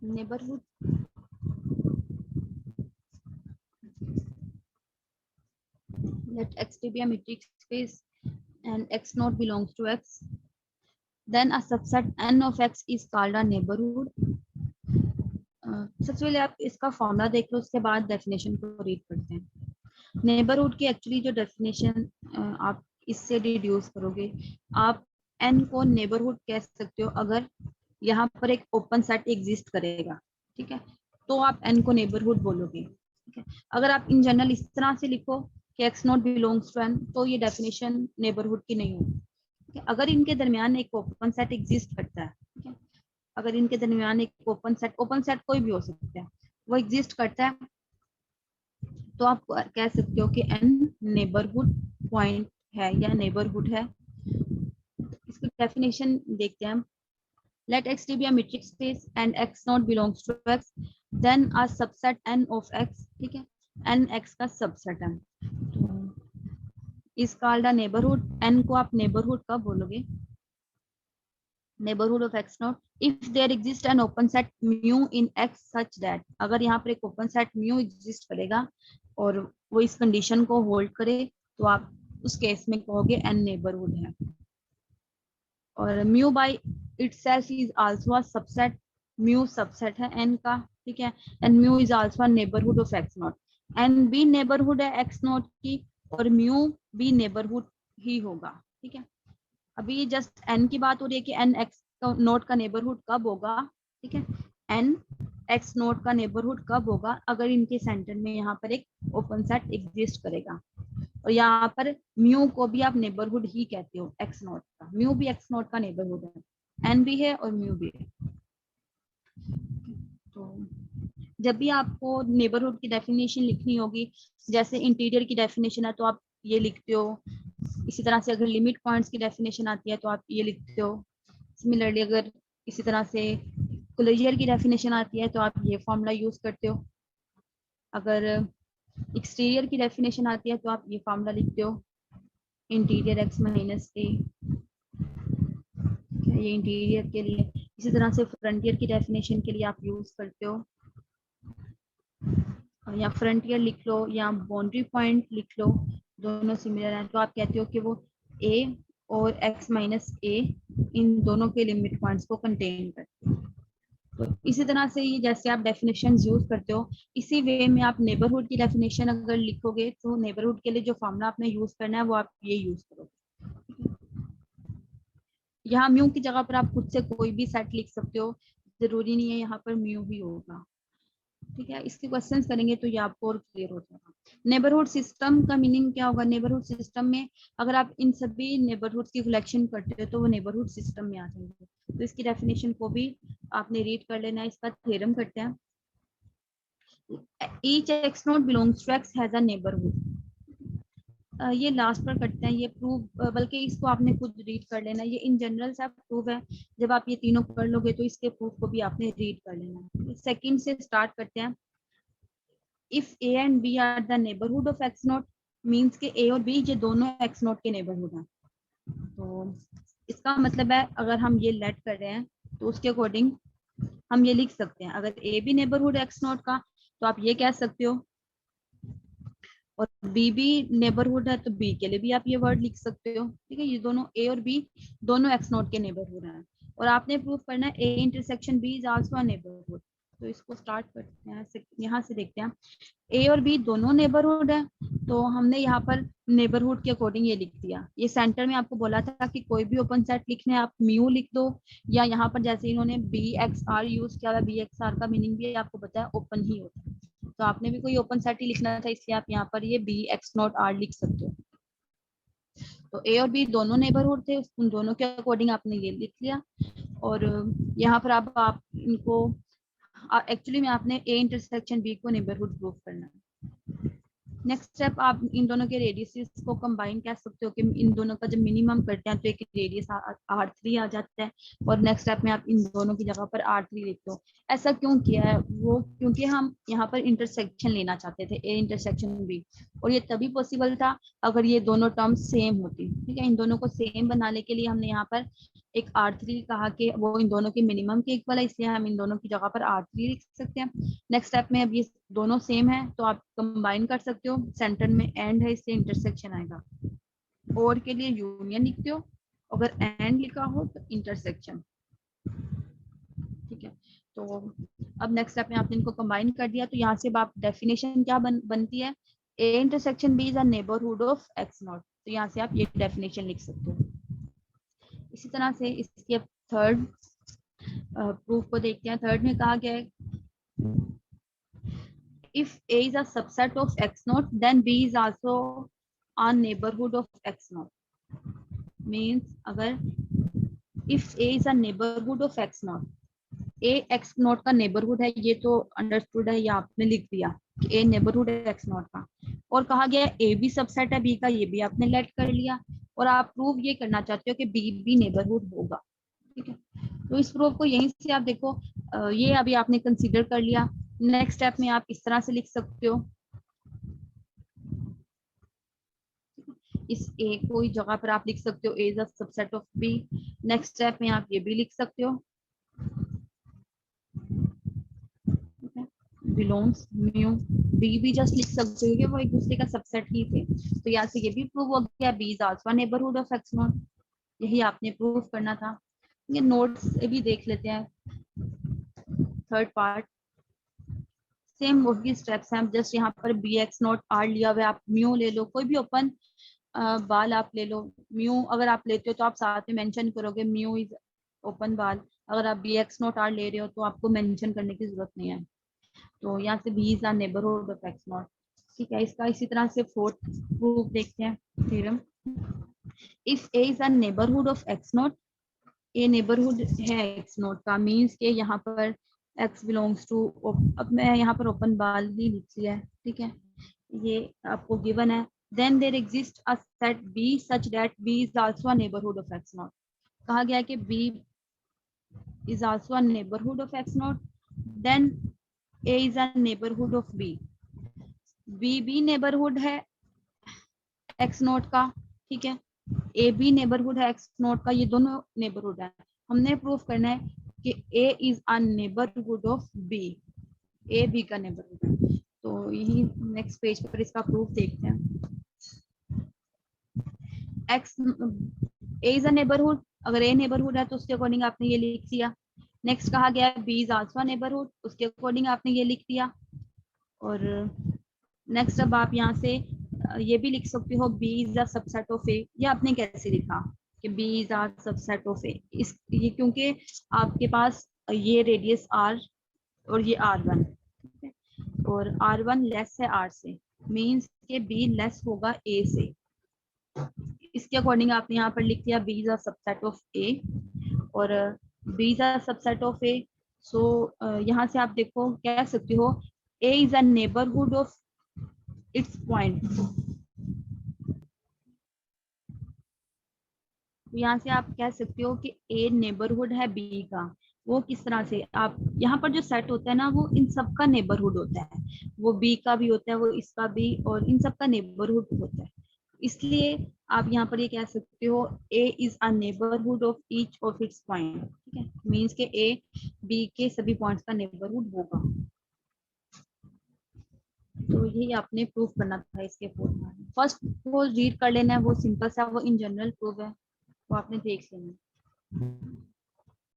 Neighbourhood let x to be a matrix space and x naught belongs to x, then a subset n of x is called a neighborhood. सबसे पहले आप इसका formula देख लो, उसके बाद definition को read करते हैं। नेबरहुड की एक्चुअली जो डेफिनेशन आप इससे डिड्यूस करोगे, आप n को नेबरहुड कह सकते हो अगर यहाँ पर एक ओपन सेट एग्जिस्ट करेगा, ठीक है, तो आप n को नेबरहुड बोलोगे। ठीक है, अगर आप इन जनरल इस तरह से लिखो कि x naught belongs to n, तो ये डेफिनेशन नेबरहुड की नहीं होगी। ठीक है, अगर इनके दरमियान एक ओपन सेट एग्जिस्ट करता है, ठीक है, अगर इनके दरमियान एक ओपन सेट कोई भी हो सकता है, वो एग्जिस्ट करता है, तो आप कह सकते हो कि n नेबरहुड पॉइंट है या नेबरहुड है। इसकी डेफिनेशन देखते हैं हम। Let x be a matrix space and x naught belongs to x, then a subset n of x, ठीक है, n x का सबसेट है, तो is called a neighborhood। n को आप नेबरहुड कब बोलोगे? neighborhood of x naught if there exists an open set mu in x such that, अगर यहाँ पर एक ओपन सेट mu एग्जिस्ट करेगा और वो इस कंडीशन को होल्ड करे, तो आप उस केस में कहोगे n नेबरहुड है। और mu by itself is also a subset, mu subset है n का, ठीक है, and mu is also a neighbourhood of x naught, N भी नेबरहुड है x नॉट की और म्यू भी नेबरहुड ही होगा। ठीक है, अभी जस्ट n की बात हो रही है कि n x नोट का नेबरहुड कब होगा। ठीक है, n x नोट का नेबरहुड कब होगा? अगर इनके सेंटर में यहाँ पर एक ओपन सेट एग्जिस्ट करेगा, और यहाँ पर म्यू को भी आप नेबरहुड ही कहते हो एक्स नॉट का, म्यू भी एक्स नॉट का नेबरहुड है, एन भी है और म्यू भी है। तो जब भी आपको नेबरहुड की डेफिनेशन लिखनी होगी, जैसे इंटीरियर की डेफिनेशन है तो आप ये लिखते हो, इसी तरह से अगर लिमिट पॉइंट्स की डेफिनेशन आती है तो आप ये लिखते हो। सिमिलरली अगर इसी तरह से क्लोजर की डेफिनेशन आती है तो आप ये फॉर्मूला यूज करते हो। अगर एक्सटीरियर की डेफिनेशन आती है तो आप ये फॉर्मूला लिखते हो, इंटीरियर x माइनस ए, ये इंटीरियर के लिए। इसी तरह से फ्रंटियर की डेफिनेशन के लिए आप यूज करते हो, या फ्रंटियर लिख लो या बाउंड्री पॉइंट लिख लो, दोनों सिमिलर हैं, तो आप कहते हो कि वो a और x माइनस ए इन दोनों के लिमिट पॉइंट्स को कंटेन करते हैं। तो इसी तरह से ये जैसे आप डेफिनेशन यूज करते हो, इसी वे में आप नेबरहुड की डेफिनेशन अगर लिखोगे तो नेबरहुड के लिए जो फॉर्मूला आपने यूज करना है वो आप ये यूज करोगे। यहाँ म्यू की जगह पर आप खुद से कोई भी सेट लिख सकते हो, जरूरी नहीं है यहाँ पर म्यू ही होगा। ठीक है, इसके क्वेश्चंस करेंगे तो ये आपको और क्लियर हो जाएगा। नेबरहुड सिस्टम का मीनिंग क्या होगा? नेबरहुड सिस्टम में अगर आप इन सभी नेबरहुड की कलेक्शन करते हो तो वो नेबरहुड सिस्टम में आ जाएंगे। तो इसकी डेफिनेशन को भी आपने रीड कर लेना है। इसका थ्योरम करते हैं। Each X naught belongs to X has a neighbourhood. ये लास्ट पर करते हैं, ये प्रूव, बल्कि इसको आपने खुद रीड कर लेना, ये इन जनरल सा प्रूफ है। जब आप ये तीनों कर लोगे तो इसके प्रूफ को भी आपने रीड कर लेना है। सेकंड से स्टार्ट करते हैं। If A and B are the neighbourhood of X naught, means के ए और बी ये दोनों एक्स नॉट के नेबरहुड हैं। तो इसका मतलब है अगर हम ये लेट कर रहे हैं तो उसके अकॉर्डिंग हम ये लिख सकते हैं, अगर ए भी नेबरहुड एक्स नॉट का तो आप ये कह सकते हो, और बी भी नेबरहुड है तो बी के लिए भी आप ये वर्ड लिख सकते हो। ठीक है, ये दोनों ए और बी दोनों एक्स नॉट के नेबरहुड हैं, और आपने प्रूव करना है A intersection B is also a neighbourhood. तो इसको स्टार्ट करते हैं, यहाँ से देखते हैं। ए और बी दोनों नेबरहुड है, तो हमने यहाँ पर नेबरहुड के अकॉर्डिंग ये लिख दिया। ये सेंटर में आपको बोला था कि कोई भी ओपन सेट लिखने आप म्यू लिख दो, या यहाँ पर जैसे इन्होंने बी एक्स आर यूज किया हुआ, बी एक्स आर का मीनिंग भी आपको पता है ओपन ही होता है, तो आपने भी कोई ओपन सेट ही लिखना था, इसलिए आप यहाँ पर ये बी एक्स नॉट आर लिख सकते हो। तो ए और बी दोनों नेबरहुड थे, उन दोनों के अकॉर्डिंग आपने ये लिख लिया। और यहाँ पर अब आप इनको एक्चुअली में आपने ए इंटरसेक्शन बी को नेबरहुड प्रूव करना है। नेक्स्ट स्टेप, आप इन दोनों के रेडियसेस को कंबाइन कह सकते हो कि इन दोनों का जब मिनिमम करते हैं तो एक रेडियस R3 आ जाता है, और नेक्स्ट स्टेप में आप इन दोनों की जगह पर R3 लिखते हो। ऐसा क्यों किया है वो, क्योंकि हम यहाँ पर इंटरसेक्शन लेना चाहते थे, ए इंटरसेक्शन बी, और ये तभी पॉसिबल था अगर ये दोनों टर्म्स सेम होती। ठीक है, इन दोनों को सेम बनाने के लिए हमने यहाँ पर एक R3 कहा कि वो इन दोनों के मिनिमम के इक्वल है, इसलिए हम इन दोनों की जगह पर R3 लिख सकते हैं। नेक्स्ट स्टेप में अब ये दोनों सेम है तो आप कंबाइन कर सकते हो, सेंटर में एंड है इसलिए इंटरसेक्शन आएगा। और के लिए यूनियन लिखते हो, अगर एंड लिखा हो तो इंटरसेक्शन। ठीक है, तो अब नेक्स्ट स्टेप में आपने इनको कंबाइन कर दिया, तो यहाँ से आप डेफिनेशन क्या बनती है, A intersection B is a neighbourhood of X naught. तो यहाँ से आप ये डेफिनेशन लिख सकते हो। इसी तरह से इसके अब थर्ड प्रूफ को देखते हैं। थर्ड में कहा गया है if A is a subset of X naught, then B is also a neighborhood of X naught. Means अगर if A is a neighborhood of X naught, A X naught का neighborhood है, ये तो understood है, ये आपने लिख दिया कि A neighborhood है X naught का, और कहा गया A भी सबसेट है B का, ये भी आपने लेट कर लिया, और आप प्रूव ये करना चाहते हो कि B भी नेबरहुड होगा। ठीक है, तो इस प्रूफ को यहीं से आप देखो, ये अभी आपने कंसीडर कर लिया। नेक्स्ट स्टेप में आप इस तरह से लिख सकते हो, इस ए को ही जगह पर आप लिख सकते हो A is a subset of B. Next step में आप ये भी लिख सकते हो, बिलोंग्स म्यू, बी भी जस्ट लिख सकते हो क्योंकि वो एक दूसरे का सबसेट ही थे। तो यहाँ से ये भी प्रूव हो गया, B is also neighbourhood of X naught, यही आपने प्रूव करना था। ये नोट्स भी देख लेते हैं। थर्ड पार्ट सेम वही स्टेप्स हैं, जस्ट यहाँ पर बी एक्स नॉट आर लिया हुआ है, आप म्यू ले लो, कोई भी ओपन बाल आप ले लो। म्यू अगर आप लेते हो तो आप साथ में मेंशन करोगे म्यू इज ओपन बाल, अगर आप बी एक्स नॉट आर ले रहे हो तो आपको मेंशन करने की जरूरत नहीं है। तो यहाँ से B is a neighbourhood of X naught. ठीक है, इसका इसी तरह से फोर्थ प्रूफ देखते हैं, theorem. If A is a neighbourhood of X not, A neighbourhood है एक्स नॉट का, मीन्स के यहाँ पर x बिलोंग्स टू, अब मैं यहाँ पर ओपन बाल ही लिख लिया है। ठीक है, ये आपको गिवन है। Then there exist a set B such that B is also a neighbourhood of x naught. कहा गया है कि B is also a neighbourhood of x naught, then A is a neighbourhood of B। B भी neighbourhood है x naught का, ठीक है, A भी नेबरहुड है x नॉट का, ये दोनों नेबरहुड है। हमने प्रूफ करना है कि A is a neighbourhood of B, A B का नेबरहुड है। तो यही नेक्स्ट पेज पर इसका प्रूफ देखते हैं। X A is a neighbourhood, अगर A नेबरहुड है तो उसके अकॉर्डिंग आपने ये लिख दिया। नेक्स्ट कहा गया है B इज आल्सो नेबरहुड, उसके अकॉर्डिंग आपने ये लिख दिया। और नेक्स्ट अब आप यहाँ से ये भी लिख सकते हो B is a subset of A। ये आपने कैसे लिखा कि B is a subset of A, इस ये क्योंकि आपके पास ये रेडियस R और ये R1, और R1 लेस है R से, मीन्स के B लेस होगा A से। इसके अकॉर्डिंग आपने यहाँ पर लिख दिया B is a subset of A, और B is a subset of A। सो यहाँ से आप देखो कह सकते हो A is a neighbourhood of its point. यहाँ से आप कह सकते हो कि A नेबरहुड है B का। वो किस तरह से, आप यहाँ पर जो सेट होता है ना वो इन सब का नेबरहुड होता है, वो B का भी होता है, वो इसका भी, और इन सब का नेबरहुड होता है। इसलिए आप यहाँ पर ये कह सकते हो A is a neighbourhood of each of its point. ठीक है, मीन्स के A B के सभी पॉइंट्स का नेबरहुड होगा। तो यही आपने प्रूफ करना था इसके फोर्थ में। फर्स्ट वो रीड कर लेना है, वो सिंपल सा, वो इन जनरल प्रूफ है, वो आपने देख लेना है।